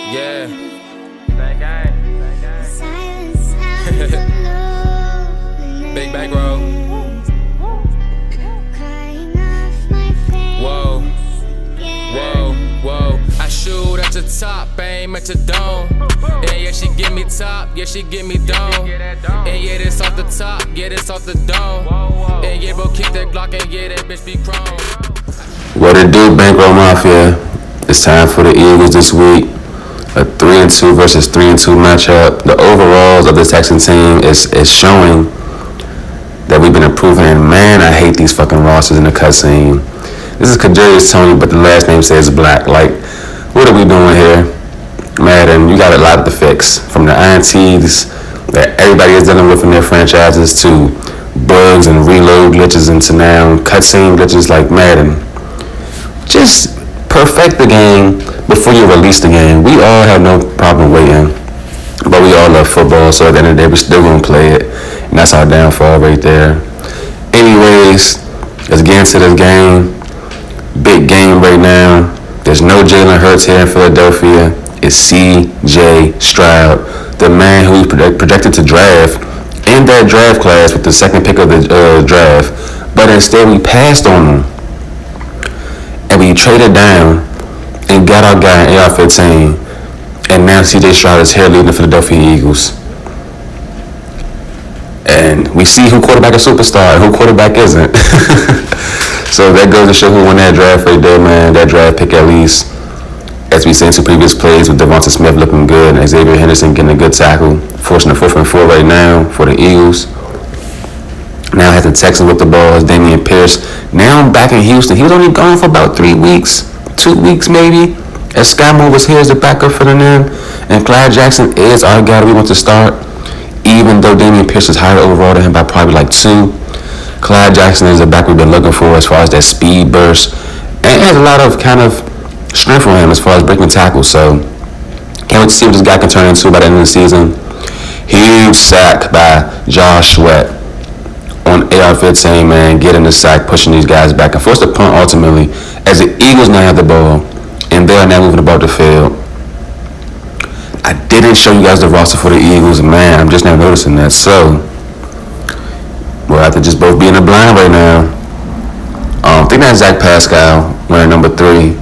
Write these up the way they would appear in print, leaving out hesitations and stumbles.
Yeah. Bang gang. Big back row. Whoa. Whoa. Whoa. I shoot at the top, aim at the dome. And yeah, she give me top, yeah, she give me dome. And yeah, this off the top, yeah, this off the dome. And yeah, bro, kick that Glock and yeah, that bitch be chrome. What it do, Bankroll Mafia? It's time for the Eagles this week. A 3-2 versus 3-2 matchup. The overalls of the Texan team is showing that we've been improving. And man, I hate these fucking rosters in the cutscene. This is Kadarius Toney, but the last name says Black. Like, what are we doing here? Madden, you got a lot to fix. From the INTs that everybody is dealing with in their franchises to bugs and reload glitches into now cutscene glitches like Madden. Just perfect the game before you release the game. We all have no problem waiting, but we all love football, so at the end of the day, we're still gonna play it, and that's our downfall right there. Anyways, let's get into this game. Big game right now. There's no Jalen Hurts here in Philadelphia. It's CJ Stroud, the man who's projected to draft in that draft class with the second pick of the draft, but instead we passed on him. And we traded down and got our guy in AR-15. And now CJ Stroud is here leading the Philadelphia Eagles. And we see who quarterback is superstar and who quarterback isn't. So that goes to show who won that draft right there, man. That draft pick at least. As we seen two previous plays with Devonta Smith looking good and Xavier Henderson getting a good tackle. Forcing a 4th and 4 right now for the Eagles. Now has the Texans with the ball as Dameon Pierce. Now I'm back in Houston. He was only gone for about 3 weeks, 2 weeks maybe. As Sky Moore was here as the backup for them. And Clyde Jackson is our guy that we want to start. Even though Dameon Pierce is higher overall than him by probably like 2. Clyde Jackson is the back we've been looking for as far as that speed burst. And has a lot of kind of strength for him as far as breaking tackles. So can't wait to see what this guy can turn into by the end of the season. Huge sack by Josh Sweat on AR-15, man, getting the sack, pushing these guys back and forth the punt ultimately as the Eagles now have the ball and they are now moving about the field. I didn't show you guys the roster for the Eagles, man. I'm just now noticing that. So we'll have to just both be in the blind right now. I think that's Zach Pascal wearing number 3,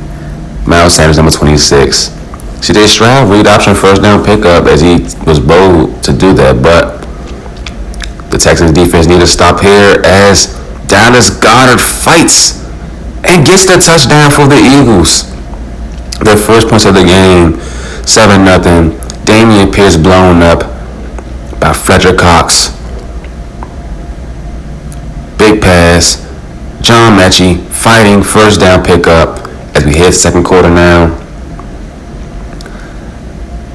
Miles Sanders number 26. CJ Stroud read option first down pickup as he was bold to do that, but the Texans defense need to stop here as Dallas Goedert fights and gets the touchdown for the Eagles. Their first points of the game, 7-0. Dameon Pierce blown up by Frederick Cox. Big pass. John Mechie fighting first down pickup as we hit second quarter now.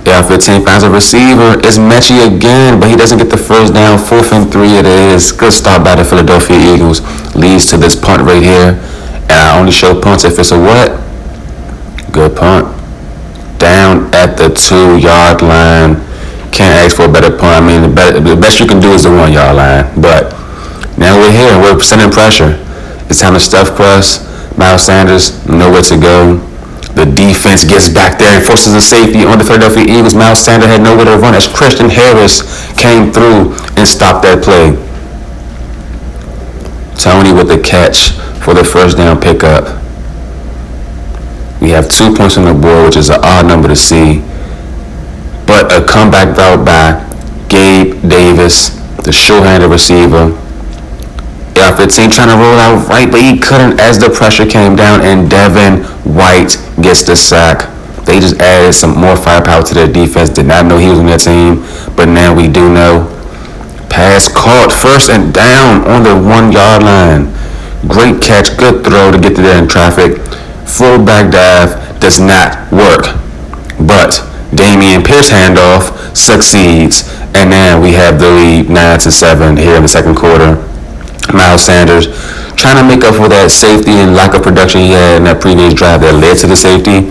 AR-15 finds a receiver. It's Mechie again, but he doesn't get the first down. 4th and 3 it is. Good start by the Philadelphia Eagles. Leads to this punt right here. And I only show punts if it's a what? Good punt. Down at the 2-yard line. Can't ask for a better punt. I mean, the best you can do is the 1-yard line. But now we're here. We're sending pressure. It's time to stuff press. Miles Sanders, nowhere to go. The defense gets back there and forces a safety on the Philadelphia Eagles. Miles Sanders had nowhere to run as Christian Harris came through and stopped that play. Toney with the catch for the first down pickup. We have 2 points on the board, which is an odd number to see. But a comeback route by Gabe Davis, the sure-handed receiver. AR-15 trying to roll out right, but he couldn't as the pressure came down, and Devin White gets the sack. They just added some more firepower to their defense. Did not know he was on their team, but now we do know. Pass caught, 1st and down on the 1-yard line. Great catch, good throw to get to there in traffic. Fullback dive does not work, but Dameon Pierce handoff succeeds, and now we have the lead 9-7 here in the second quarter. Miles Sanders trying to make up for that safety and lack of production he had in that previous drive that led to the safety.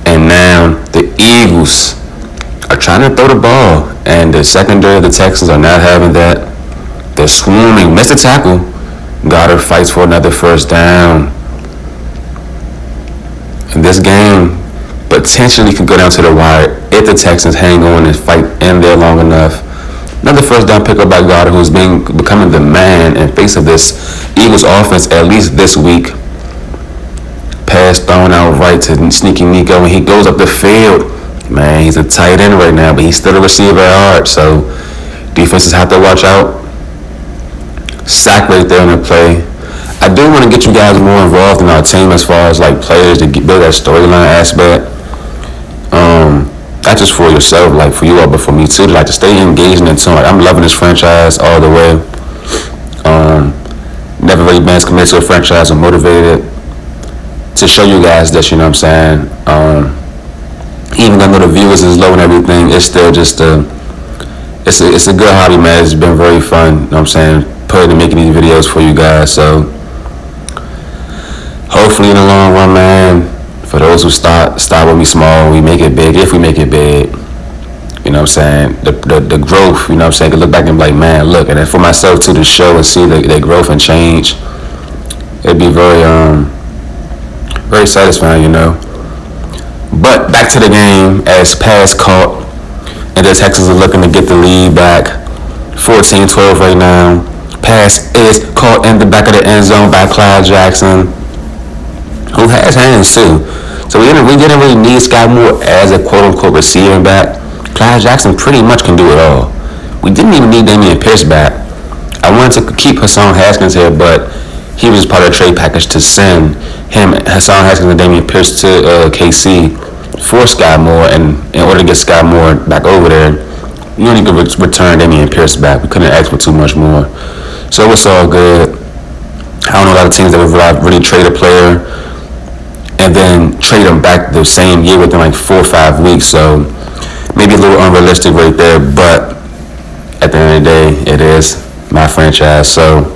And now the Eagles are trying to throw the ball, and the secondary of the Texans are not having that. They're swarming, missed the tackle. Goddard fights for another first down. In this game, potentially could go down to the wire if the Texans hang on and fight in there long enough. Another first down pickup by Goddard, who's becoming the man and face of this Eagles offense at least this week. Pass thrown out right to Sneaky Nico, and he goes up the field. Man, he's a tight end right now, but he's still a receiver at heart, so defenses have to watch out. Sack right there on the play. I do want to get you guys more involved in our team as far as like players to build that storyline aspect. Not just for yourself, like for you all, but for me too, to like to stay engaged in the team. Like, I'm loving this franchise all the way. Never really been as committed to a franchise or motivated to show you guys this, you know what I'm saying? Even though the viewers is low and everything, it's still just it's a good hobby, man. It's been very fun, you know what I'm saying? Putting and making these videos for you guys, so hopefully in the long run, man, for those who start with me small, we make it big. If we make it big, you know what I'm saying, the growth, you know what I'm saying, I can look back and be like, man, look, and then for myself too, to show and see the growth and change, it'd be very satisfying, you know. But back to the game, as pass caught, and the Texans are looking to get the lead back, 14-12 right now. Pass is caught in the back of the end zone by Clyde Jackson, who has hands too. So we didn't really need Sky Moore as a quote-unquote receiving back. Clyde Jackson pretty much can do it all. We didn't even need Damian Pierce back. I wanted to keep Hassan Haskins here, but he was part of the trade package to send Hassan Haskins and Damian Pierce to KC for Sky Moore, and in order to get Sky Moore back over there, you only could return Damian Pierce back. We couldn't ask for too much more. So it's all good. I don't know a lot of teams that would really trade a player and then trade them back the same year within like 4 or 5 weeks. So maybe a little unrealistic right there, but at the end of the day, it is my franchise. So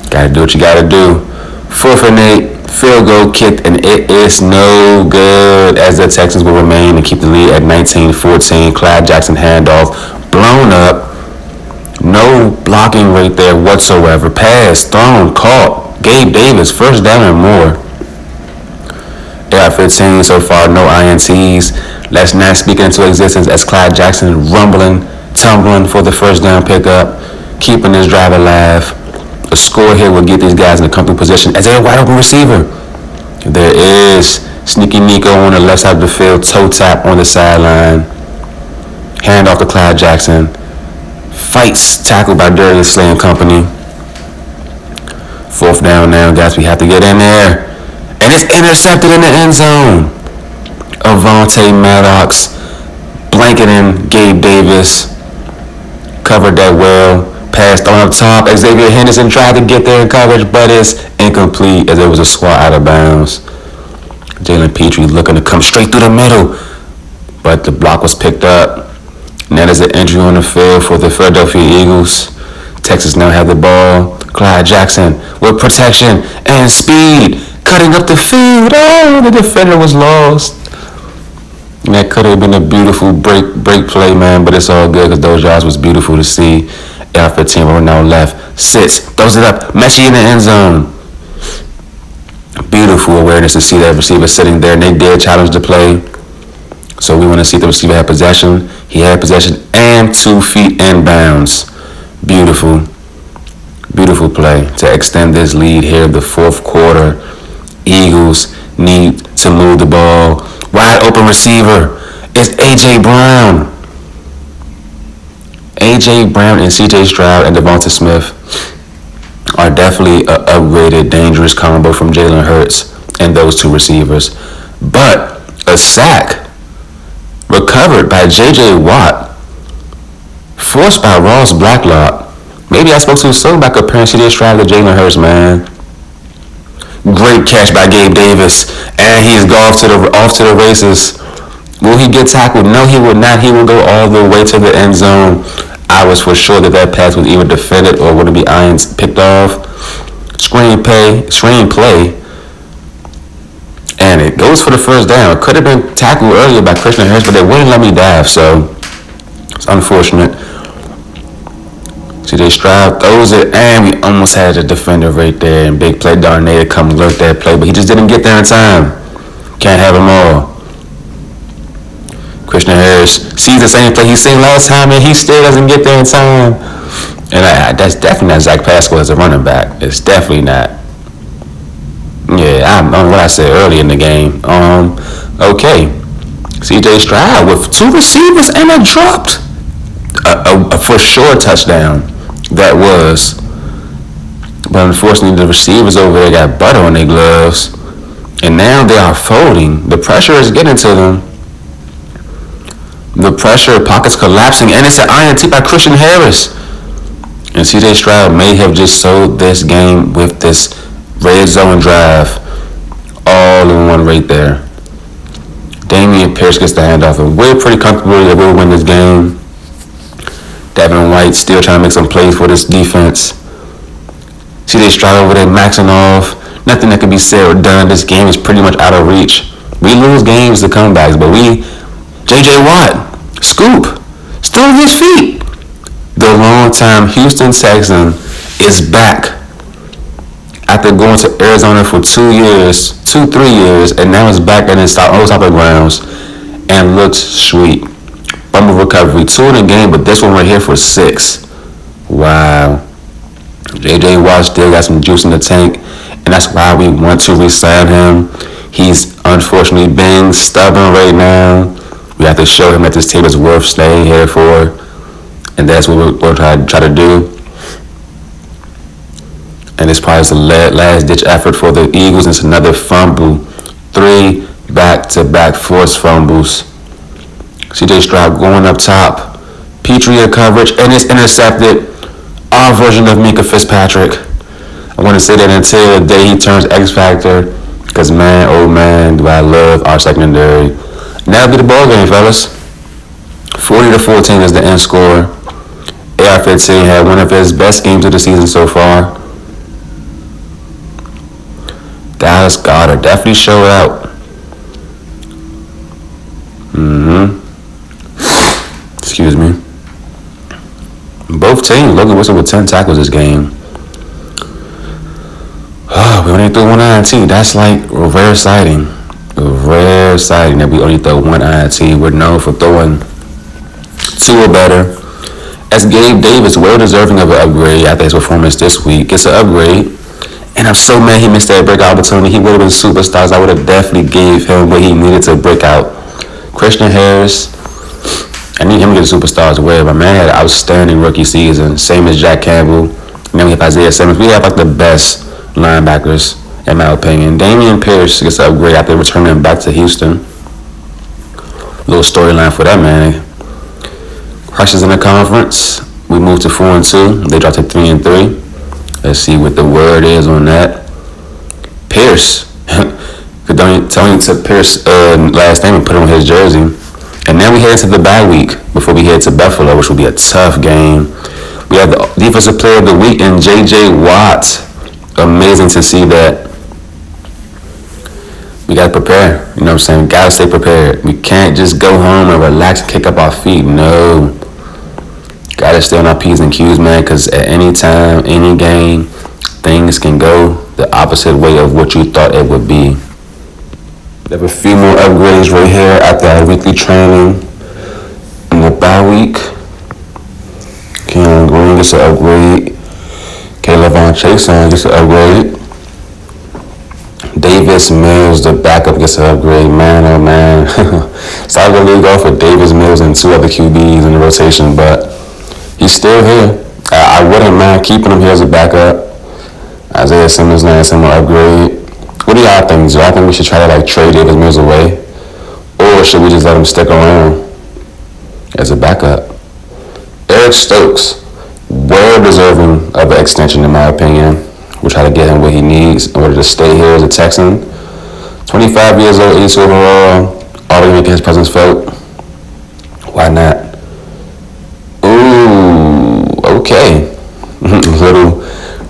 gotta do what you gotta do. 4th and 8, field goal kicked, and it is no good as the Texans will remain and keep the lead at 19-14. Clyde Jackson handoff blown up. No blocking right there whatsoever. Pass, thrown, caught. Gabe Davis, first down and more. They are 15 so far, no INTs. Let's not speak into existence as Clyde Jackson rumbling, tumbling for the first down pickup, keeping this drive alive. A score here will get these guys in a comfortable position as they're a wide open receiver. There is Sneaky Nico on the left side of the field, toe tap on the sideline. Hand off to Clyde Jackson. Fights, tackled by Darius Slay and company. 4th down now, guys. We have to get in there. And it's intercepted in the end zone. Avonte Maddox blanketing Gabe Davis. Covered that well. Pass thrown up top. Xavier Henderson tried to get there in coverage, but it's incomplete as it was a swat out of bounds. Jalen Petrie looking to come straight through the middle, but the block was picked up. And that is an injury on the field for the Philadelphia Eagles. Texas now have the ball. Clyde Jackson with protection and speed, cutting up the field. Oh, the defender was lost. And that could have been a beautiful break play, man, but it's all good because those yards was beautiful to see. AR-15 right now left, sits, throws it up, Messi in the end zone. Beautiful awareness to see that receiver sitting there, and they did challenge the play. So we want to see the receiver have possession. He had possession and 2 feet inbounds. Beautiful. Beautiful play to extend this lead here in the 4th quarter. Eagles need to move the ball. Wide open receiver is A.J. Brown. A.J. Brown and CJ Stroud and Devonta Smith are definitely an upgraded, dangerous combo from Jalen Hurts and those 2 receivers. But a sack recovered by J.J. Watt, forced by Ross Blacklock. Maybe I spoke too soon by comparing CJ Stroud to Jalen Hurts, man. Great catch by Gabe Davis, and he's off to the races. Will he get tackled? No, he will not. He will go all the way to the end zone. I was for sure that pass was either defended or would it be irons picked off. Screenplay. And it goes for the first down. It could have been tackled earlier by Christian Harris, but they wouldn't let me dive, so it's unfortunate. CJ Stroud throws it, and we almost had the defender right there. And big play Darnay to come alert that play, but he just didn't get there in time. Can't have them all. Christian Harris sees the same play he seen last time, and he still doesn't get there in time. And that's definitely not Zach Pascal as a running back. It's definitely not. Yeah, I don't know what I said earlier in the game. Okay. CJ Stroud with 2 receivers and a dropped. A for sure touchdown. That was. But unfortunately, the receivers over there got butter on their gloves. And now they are folding. The pressure is getting to them. The pressure, pockets collapsing, and it's an INT by Christian Harris. And CJ Stroud may have just sold this game with this red zone drive. All in one right there. Damian Pierce gets the handoff, and we're pretty comfortable that we'll win this game. Devin White still trying to make some plays for this defense. CJ Stroud over there maxing off. Nothing that can be said or done. This game is pretty much out of reach. We lose games to comebacks, but JJ Watt, scoop, still on his feet. The long-time Houston Texan is back after going to Arizona for 3 years, and now is back in his old top of grounds and looks sweet. Fumble recovery, 2 in the game, but this one right here for 6. Wow. JJ Watt still got some juice in the tank, and that's why we want to re-sign him. He's unfortunately being stubborn right now. We have to show him that this team is worth staying here for, and that's what we're trying to do. And this probably is the last-ditch effort for the Eagles. It's another fumble. 3 back-to-back forced fumbles. CJ Stroud going up top. Petrie coverage, and it's intercepted. Our version of Minka Fitzpatrick. I want to say that until the day he turns X Factor, because man, oh man, do I love our secondary. That'll be the ball game, fellas. 40-14 is the end score. AR-15 had one of his best games of the season so far. Dallas Goedert definitely showed out. Excuse me. Both teams, Logan Whistle with 10 tackles this game. We only threw 1 INT. That's like a rare sighting. That we only throw 1 INT. We're known for throwing 2 or better. As Gabe Davis, well deserving of an upgrade after his performance this week, gets an upgrade. And I'm so mad he missed that breakout opportunity. He would have been superstars. I would have definitely gave him what he needed to break out. Christian Harris, I need him to get a superstar as well. But man had an outstanding rookie season. Same as Jack Campbell. And then we have Isaiah Simmons. We have like the best linebackers, in my opinion. Damian Pierce gets an upgrade after returning back to Houston. Little storyline for that man. Crushes in the conference. We moved to 4-2. They dropped to 3-3. Let's see what the word is on that. Pierce. Tony took Pierce's last name and put it on his jersey. And then we head into the bye week before we head to Buffalo, which will be a tough game. We have the defensive player of the week in JJ Watt. Amazing to see that. We got to prepare. You know what I'm saying? Got to stay prepared. We can't just go home and relax and kick up our feet. No. Got to stay on our P's and Q's, man, because at any time, any game, things can go the opposite way of what you thought it would be. We have a few more upgrades right here after our weekly training in the bye week. Keon Green gets an upgrade. Levon Chason gets an upgrade. Davis Mills, the backup, gets an upgrade. Man, oh man. Started the league off with Davis Mills and 2 other QBs in the rotation, but he's still here. I wouldn't mind keeping him here as a backup. Isaiah Simmons lands him an upgrade. What do y'all think? Do y'all think we should try to trade Davis Mills away? Or should we just let him stick around as a backup? Eric Stokes, well deserving of an extension in my opinion. We'll try to get him what he needs in order to stay here as a Texan. 25 years old, 82 overall, already making his presence felt. Why not? Ooh, okay.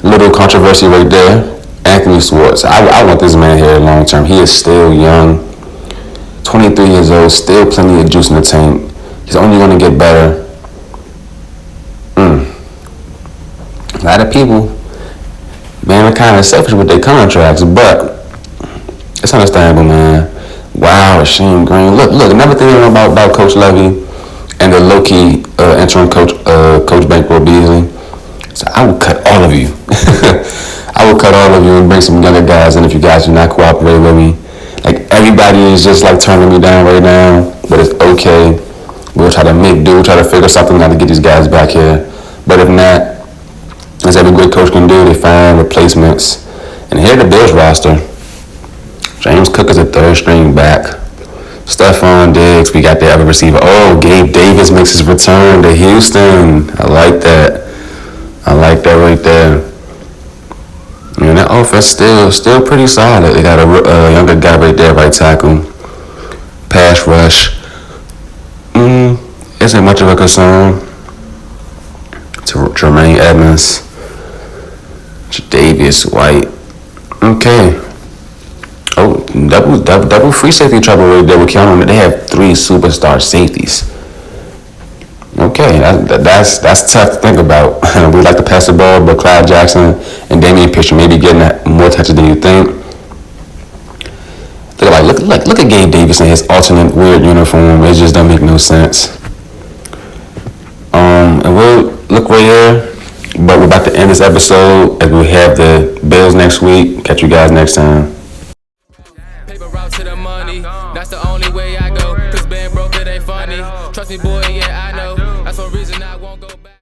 little controversy right there. Anthony Swartz. I want this man here long term. He is still young. 23 years old, still plenty of juice in the tank. He's only going to get better. A lot of people, man, are kind of selfish with their contracts, but it's understandable, man. Wow, Shane Green. Look, another thing about Coach Levy and the low-key interim coach, Coach Bankroll Beasley. So I will cut all of you. I will cut all of you and bring some younger guys in if you guys do not cooperate with me. Like, everybody is just like turning me down right now, but it's okay. We'll try to make do, try to figure something out to get these guys back here. But if not, as every great coach can do, they find replacements. And here the Bills roster. James Cook is a third string back. Stephon Diggs, we got the other receiver. Oh, Gabe Davis makes his return to Houston. I like that. I like that right there. And that offense still pretty solid. They got a younger guy right there, right tackle. Pass rush. Isn't much of a concern. Tremaine Edmonds. Davis White. Okay. Oh, double free safety trouble right there with Keanu. They have 3 superstar safeties. Okay, that's tough to think about. We like to pass the ball, but Clyde Jackson and Damian Pitcher may be getting more touches than you think. Look at Gabe Davis in his alternate weird uniform. It just don't make no sense. And we'll look right here, but we're about to end this episode as we have the Bills next week. Catch you guys next time. Paper route to the money, that's the only way I go. Cause being broke, it ain't funny. Trust me, boy, yeah, I know. That's one reason I won't go.